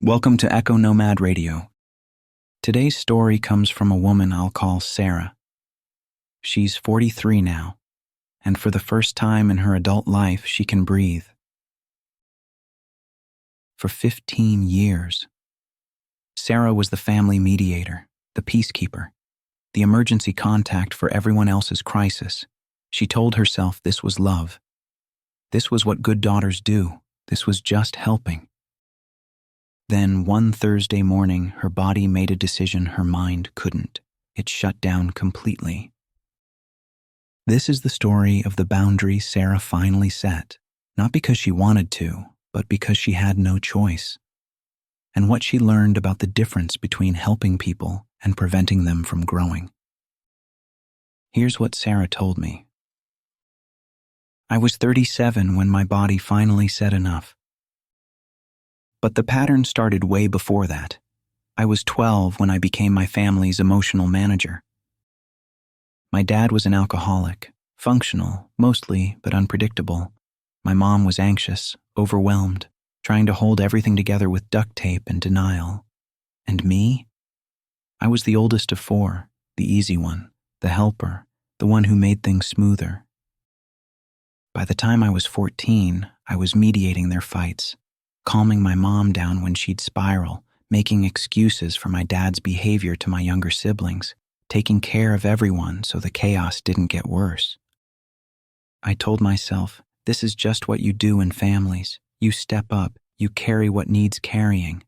Welcome to Echo Nomad Radio. Today's story comes from a woman I'll call Sarah. She's 43 now, and for the first time in her adult life, she can breathe. For 15 years, Sarah was the family mediator, the peacekeeper, the emergency contact for everyone else's crisis. She told herself this was love. This was what good daughters do. This was just helping. Then, one Thursday morning, her body made a decision her mind couldn't. It shut down completely. This is the story of the boundary Sarah finally set, not because she wanted to, but because she had no choice, and what she learned about the difference between helping people and preventing them from growing. Here's what Sarah told me. I was 37 when my body finally said enough. But the pattern started way before that. I was 12 when I became my family's emotional manager. My dad was an alcoholic, functional, mostly, but unpredictable. My mom was anxious, overwhelmed, trying to hold everything together with duct tape and denial. And me? I was the oldest of four, the easy one, the helper, the one who made things smoother. By the time I was 14, I was mediating their fights, calming my mom down when she'd spiral, making excuses for my dad's behavior to my younger siblings, taking care of everyone so the chaos didn't get worse. I told myself, this is just what you do in families. You step up, you carry what needs carrying.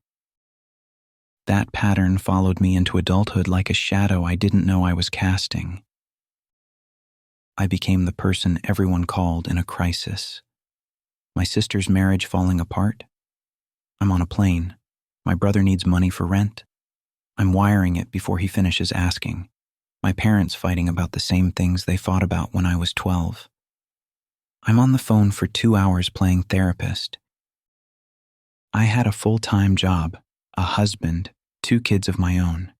That pattern followed me into adulthood like a shadow I didn't know I was casting. I became the person everyone called in a crisis. My sister's marriage falling apart. I'm on a plane. My brother needs money for rent. I'm wiring it before he finishes asking. My parents fighting about the same things they fought about when I was 12. I'm on the phone for 2 hours playing therapist. I had a full-time job, a husband, 2 kids of my own.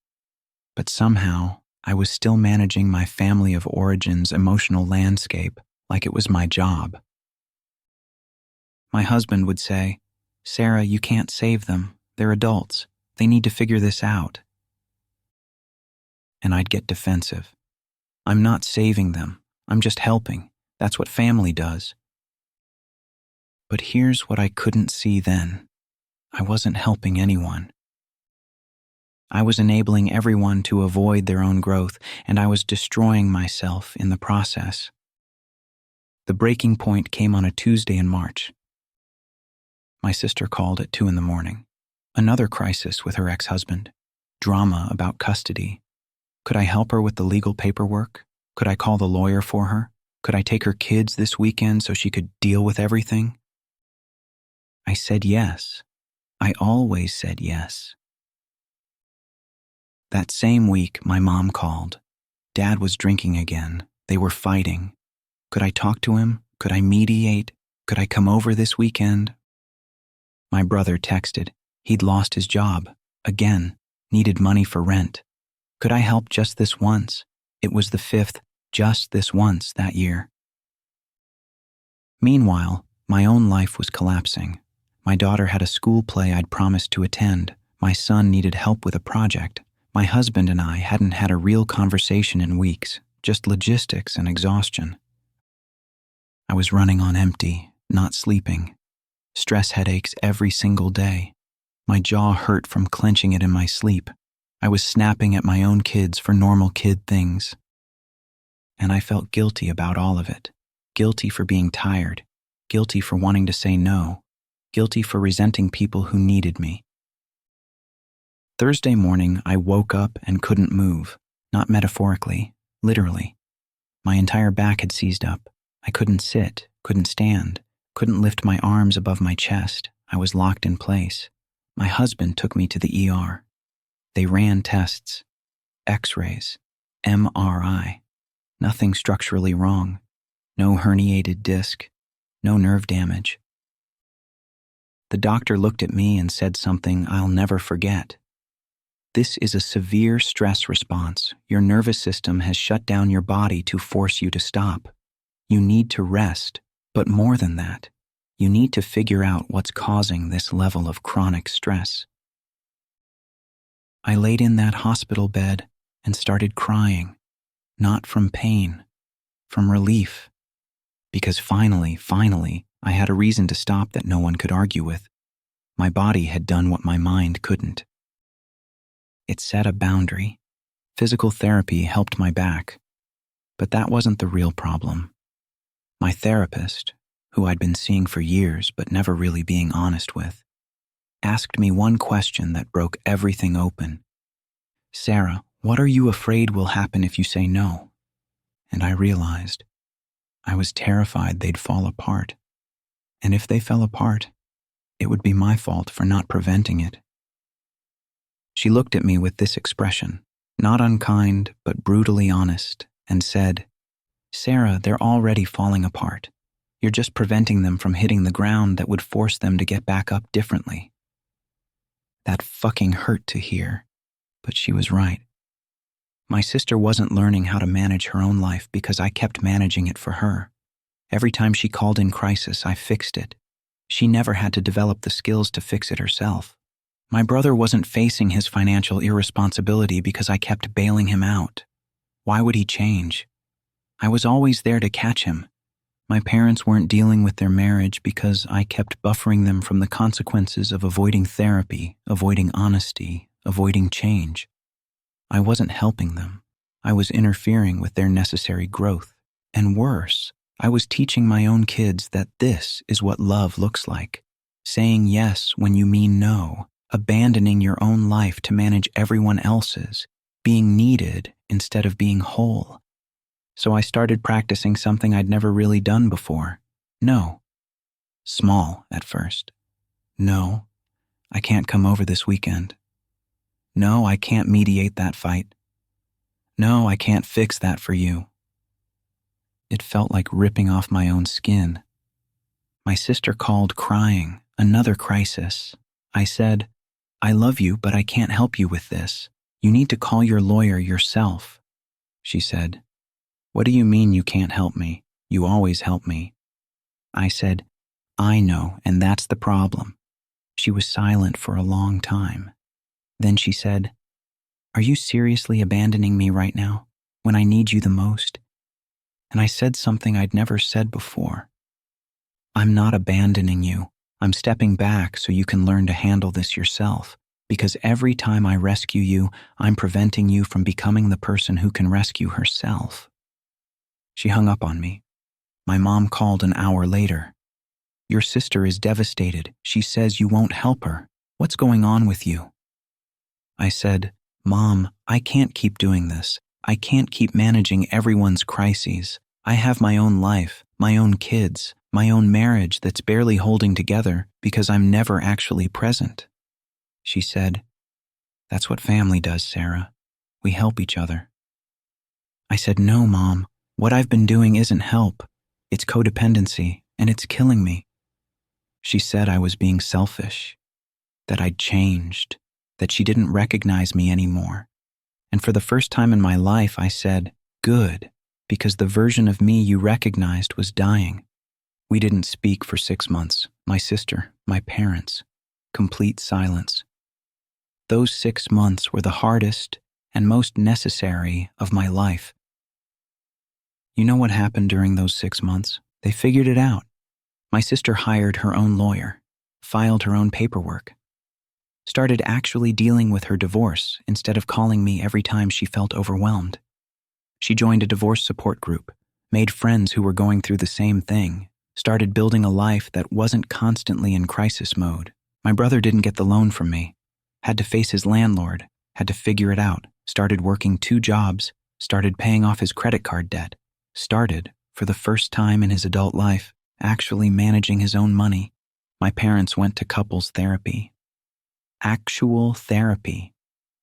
But somehow, I was still managing my family of origin's emotional landscape like it was my job. My husband would say, "Sarah, you can't save them. They're adults. They need to figure this out." And I'd get defensive. I'm not saving them. I'm just helping. That's what family does. But here's what I couldn't see then. I wasn't helping anyone. I was enabling everyone to avoid their own growth, and I was destroying myself in the process. The breaking point came on a Tuesday in March. My sister called at 2 a.m. Another crisis with her ex-husband. Drama about custody. Could I help her with the legal paperwork? Could I call the lawyer for her? Could I take her kids this weekend so she could deal with everything? I said yes. I always said yes. That same week, my mom called. Dad was drinking again. They were fighting. Could I talk to him? Could I mediate? Could I come over this weekend? My brother texted. He'd lost his job. Again, needed money for rent. Could I help just this once? It was the 5th, just this once that year. Meanwhile, my own life was collapsing. My daughter had a school play I'd promised to attend. My son needed help with a project. My husband and I hadn't had a real conversation in weeks, just logistics and exhaustion. I was running on empty, not sleeping. Stress headaches every single day. My jaw hurt from clenching it in my sleep. I was snapping at my own kids for normal kid things. And I felt guilty about all of it. Guilty for being tired. Guilty for wanting to say no. Guilty for resenting people who needed me. Thursday morning, I woke up and couldn't move. Not metaphorically, literally. My entire back had seized up. I couldn't sit, couldn't stand, couldn't lift my arms above my chest. I was locked in place. My husband took me to the ER. They ran tests, X-rays, MRI. Nothing structurally wrong. No herniated disc. No nerve damage. The doctor looked at me and said something I'll never forget. This is a severe stress response. Your nervous system has shut down your body to force you to stop. You need to rest, but more than that, you need to figure out what's causing this level of chronic stress. I laid in that hospital bed and started crying, not from pain, from relief, because finally, I had a reason to stop that no one could argue with. My body had done what my mind couldn't. It set a boundary. Physical therapy helped my back, but that wasn't the real problem. My therapist, who I'd been seeing for years but never really being honest with, asked me one question that broke everything open. "Sarah, what are you afraid will happen if you say no?" And I realized I was terrified they'd fall apart. And if they fell apart, it would be my fault for not preventing it. She looked at me with this expression, not unkind, but brutally honest, and said, "Sarah, they're already falling apart. You're just preventing them from hitting the ground that would force them to get back up differently." That fucking hurt to hear, but she was right. My sister wasn't learning how to manage her own life because I kept managing it for her. Every time she called in crisis, I fixed it. She never had to develop the skills to fix it herself. My brother wasn't facing his financial irresponsibility because I kept bailing him out. Why would he change? I was always there to catch him. My parents weren't dealing with their marriage because I kept buffering them from the consequences of avoiding therapy, avoiding honesty, avoiding change. I wasn't helping them. I was interfering with their necessary growth. And worse, I was teaching my own kids that this is what love looks like. Saying yes when you mean no, abandoning your own life to manage everyone else's, being needed instead of being whole. So I started practicing something I'd never really done before. No. Small at first. No, I can't come over this weekend. No, I can't mediate that fight. No, I can't fix that for you. It felt like ripping off my own skin. My sister called crying, another crisis. I said, "I love you, but I can't help you with this. You need to call your lawyer yourself." She said, "What do you mean you can't help me? You always help me." I said, "I know, and that's the problem." She was silent for a long time. Then she said, "Are you seriously abandoning me right now, when I need you the most?" And I said something I'd never said before. "I'm not abandoning you. I'm stepping back so you can learn to handle this yourself, because every time I rescue you, I'm preventing you from becoming the person who can rescue herself." She hung up on me. My mom called an hour later. "Your sister is devastated. She says you won't help her. What's going on with you?" I said, "Mom, I can't keep doing this. I can't keep managing everyone's crises. I have my own life, my own kids, my own marriage that's barely holding together because I'm never actually present." She said, "That's what family does, Sarah. We help each other." I said, "No, Mom. What I've been doing isn't help. It's codependency, and it's killing me." She said I was being selfish, that I'd changed, that she didn't recognize me anymore. And for the first time in my life, I said, "Good, because the version of me you recognized was dying." We didn't speak for 6 months, my sister, my parents, complete silence. Those 6 months were the hardest and most necessary of my life. You know what happened during those 6 months? They figured it out. My sister hired her own lawyer, filed her own paperwork, started actually dealing with her divorce instead of calling me every time she felt overwhelmed. She joined a divorce support group, made friends who were going through the same thing, started building a life that wasn't constantly in crisis mode. My brother didn't get the loan from me, had to face his landlord, had to figure it out, started working 2 jobs, started paying off his credit card debt, started, for the first time in his adult life, actually managing his own money. My parents went to couples therapy. Actual therapy.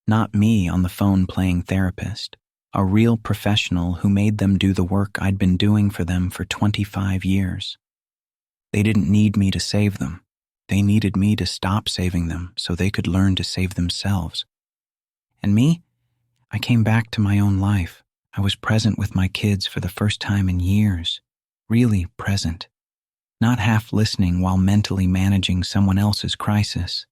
Not me on the phone playing therapist. A real professional who made them do the work I'd been doing for them for 25 years. They didn't need me to save them. They needed me to stop saving them so they could learn to save themselves. And me? I came back to my own life. I was present with my kids for the first time in years. Really present. Not half listening while mentally managing someone else's crisis.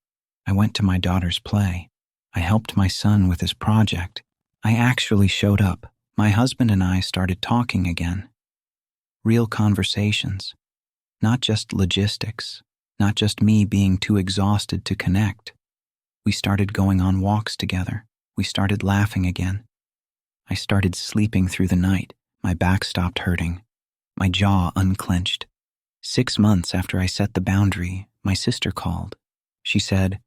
I went to my daughter's play. I helped my son with his project. I actually showed up. My husband and I started talking again. Real conversations. Not just logistics. Not just me being too exhausted to connect. We started going on walks together. We started laughing again. I started sleeping through the night. My back stopped hurting. My jaw unclenched. 6 months after I set the boundary, my sister called. She said,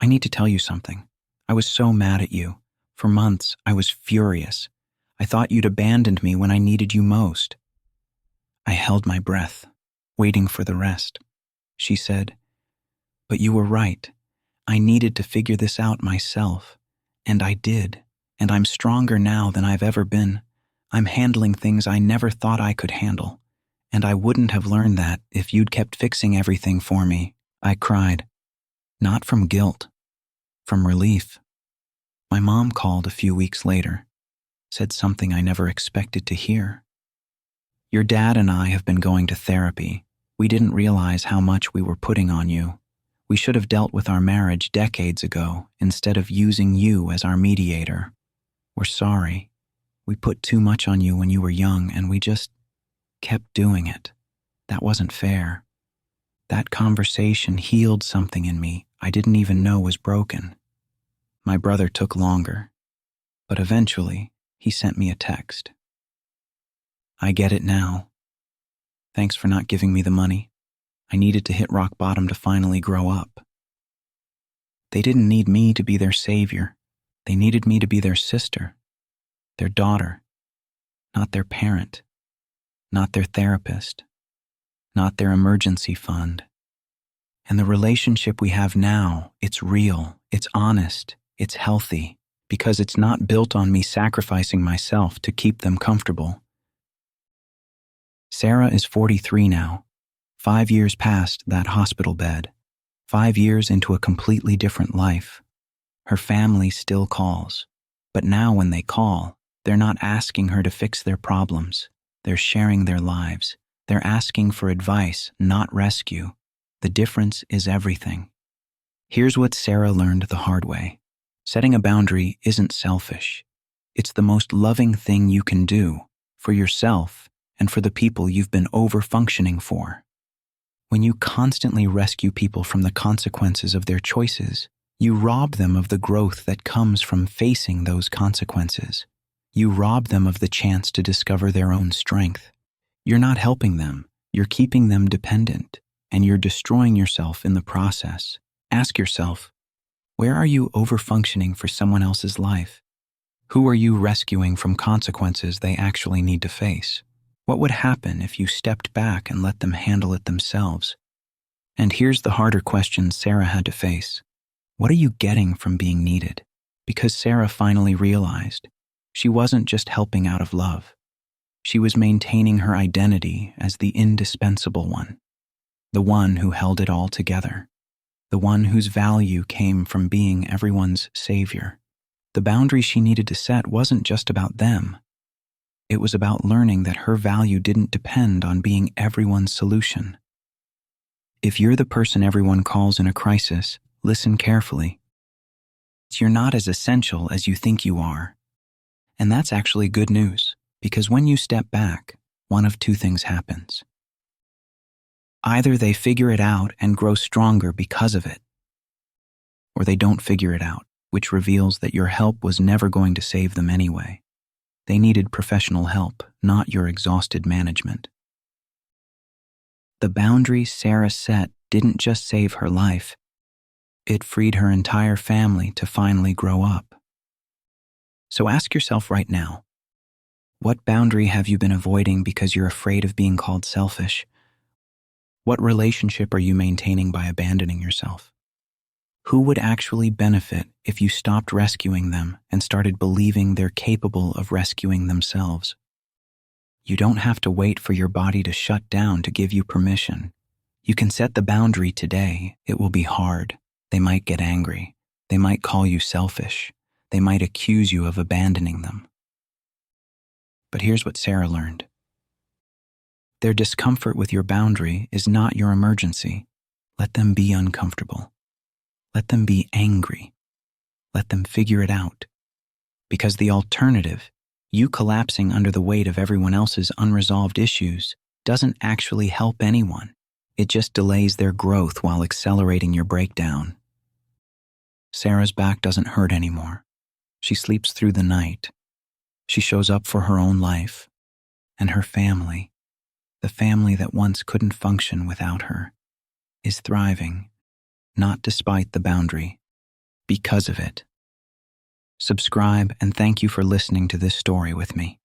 "I need to tell you something. I was so mad at you. For months, I was furious. I thought you'd abandoned me when I needed you most." I held my breath, waiting for the rest. She said, "But you were right. I needed to figure this out myself. And I did. And I'm stronger now than I've ever been. I'm handling things I never thought I could handle. And I wouldn't have learned that if you'd kept fixing everything for me." I cried. Not from guilt, from relief. My mom called a few weeks later, said something I never expected to hear. "Your dad and I have been going to therapy. We didn't realize how much we were putting on you. We should have dealt with our marriage decades ago instead of using you as our mediator. We're sorry. We put too much on you when you were young and we just kept doing it. That wasn't fair." That conversation healed something in me I didn't even know was broken. My brother took longer, but eventually he sent me a text. "I get it now. Thanks for not giving me the money. I needed to hit rock bottom to finally grow up." They didn't need me to be their savior. They needed me to be their sister, their daughter, not their parent, not their therapist, not their emergency fund. And the relationship we have now, it's real, it's honest, it's healthy, because it's not built on me sacrificing myself to keep them comfortable. Sarah is 43 now, 5 years past that hospital bed, 5 years into a completely different life. Her family still calls, but now when they call, they're not asking her to fix their problems. They're sharing their lives. They're asking for advice, not rescue. The difference is everything. Here's what Sarah learned the hard way. Setting a boundary isn't selfish. It's the most loving thing you can do for yourself and for the people you've been over-functioning for. When you constantly rescue people from the consequences of their choices, you rob them of the growth that comes from facing those consequences. You rob them of the chance to discover their own strength. You're not helping them, you're keeping them dependent, and you're destroying yourself in the process. Ask yourself, where are you over-functioning for someone else's life? Who are you rescuing from consequences they actually need to face? What would happen if you stepped back and let them handle it themselves? And here's the harder question Sarah had to face. What are you getting from being needed? Because Sarah finally realized she wasn't just helping out of love. She was maintaining her identity as the indispensable one, the one who held it all together, the one whose value came from being everyone's savior. The boundary she needed to set wasn't just about them. It was about learning that her value didn't depend on being everyone's solution. If you're the person everyone calls in a crisis, listen carefully. You're not as essential as you think you are. And that's actually good news, because when you step back, one of two things happens. Either they figure it out and grow stronger because of it, or they don't figure it out, which reveals that your help was never going to save them anyway. They needed professional help, not your exhausted management. The boundary Sarah set didn't just save her life. It freed her entire family to finally grow up. So ask yourself right now, what boundary have you been avoiding because you're afraid of being called selfish? What relationship are you maintaining by abandoning yourself? Who would actually benefit if you stopped rescuing them and started believing they're capable of rescuing themselves? You don't have to wait for your body to shut down to give you permission. You can set the boundary today. It will be hard. They might get angry. They might call you selfish. They might accuse you of abandoning them. But here's what Sarah learned. Their discomfort with your boundary is not your emergency. Let them be uncomfortable. Let them be angry. Let them figure it out. Because the alternative, you collapsing under the weight of everyone else's unresolved issues, doesn't actually help anyone. It just delays their growth while accelerating your breakdown. Sarah's back doesn't hurt anymore. She sleeps through the night. She shows up for her own life. And her family, the family that once couldn't function without her, is thriving, not despite the boundary, because of it. Subscribe, and thank you for listening to this story with me.